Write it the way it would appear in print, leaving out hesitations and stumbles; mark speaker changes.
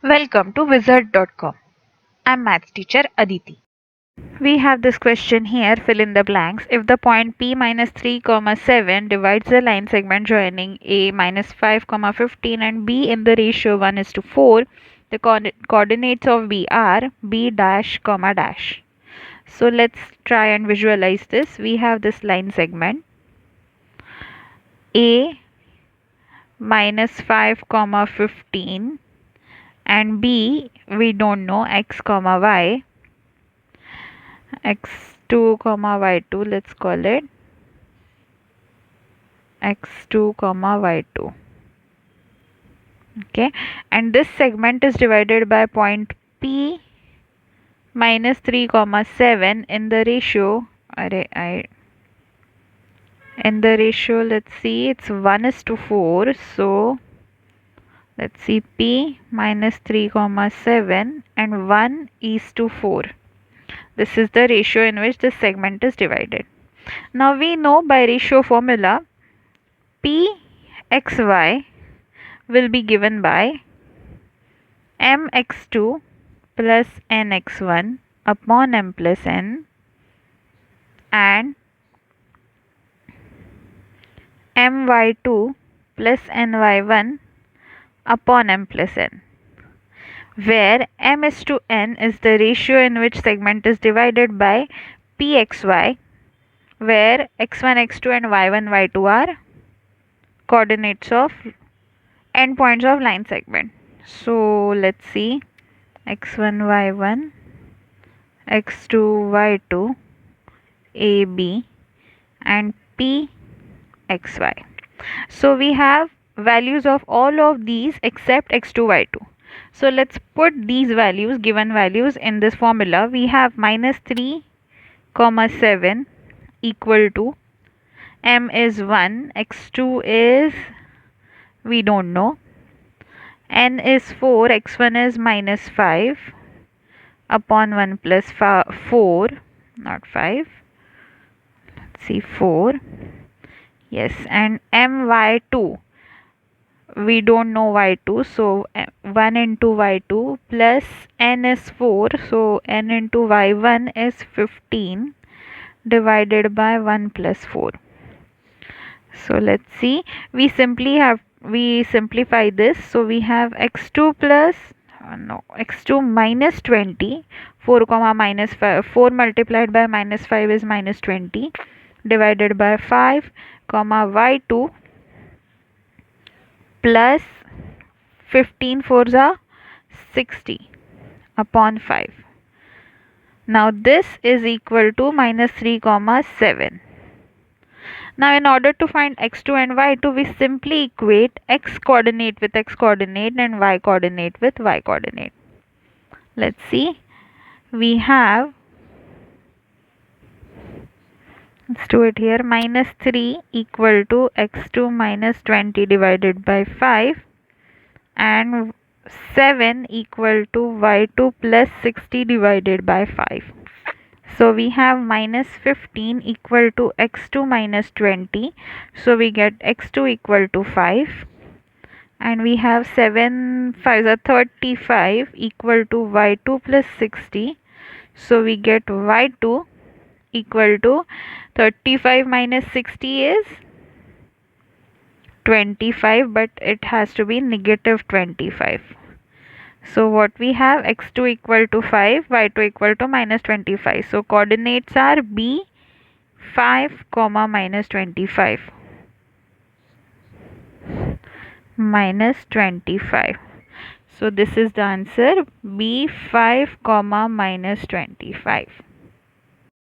Speaker 1: Welcome to wizard.com. I'm maths teacher Aditi. We have this question here, fill in the blanks. If the point P minus 3, comma 7 divides the line segment joining A minus 5, comma 15 and B in the ratio 1 is to 4, the coordinates of B are B dash, comma dash. So let's try and visualize this. We have this line segment A minus 5, comma 15 and B we don't know x comma y, x2 comma y2, let's call it x2 comma y2. Okay, and this segment is divided by point P minus 3 comma 7 in the ratio let's see, it's 1 is to 4. So let's see, P minus 3 comma 7 and 1 is to 4. This is the ratio in which this segment is divided. Now we know by ratio formula Pxy will be given by mx2 plus nx1 upon m plus n and my2 plus ny1 upon m plus n, where m is to n is the ratio in which segment is divided by pxy, where x1, x2 and y1, y2 are coordinates of endpoints of line segment. So let's see, x1, y1, x2, y2, ab and p xy. So we have values of all of these except x2, y2. So let's put these values, given values, in this formula. We have minus 3 comma 7 equal to m is 1, x2 is we don't know, n is 4, x1 is minus 5 upon 1 plus 4, not 5, let's see, 4. Yes, and my2 we don't know y2, so 1 into y2 plus n is 4, so n into y1 is 15 divided by 1 plus 4. So let's see, we simplify this. So we have x2 plus x2 minus 20, 4 comma minus 5, 4 multiplied by minus 5 is minus 20 divided by 5 comma y2 plus 15 fours are 60 upon 5. Now this is equal to minus 3 comma 7. Now in order to find x2 and y2, we simply equate x coordinate with x coordinate and y coordinate with y coordinate. Let's see, we have, let's do it here, minus 3 equal to x2 minus 20 divided by 5 and 7 equal to y2 plus 60 divided by 5. So we have minus 15 equal to x2 minus 20. So we get x2 equal to 5. And we have 7 5s are 35 equal to y2 plus 60. So we get y2 equal to 35 minus 60 is 25, but it has to be negative 25. So what we have, x2 equal to 5, y2 equal to minus 25. So coordinates are b 5 comma minus 25 minus 25. So this is the answer, b 5 comma minus 25.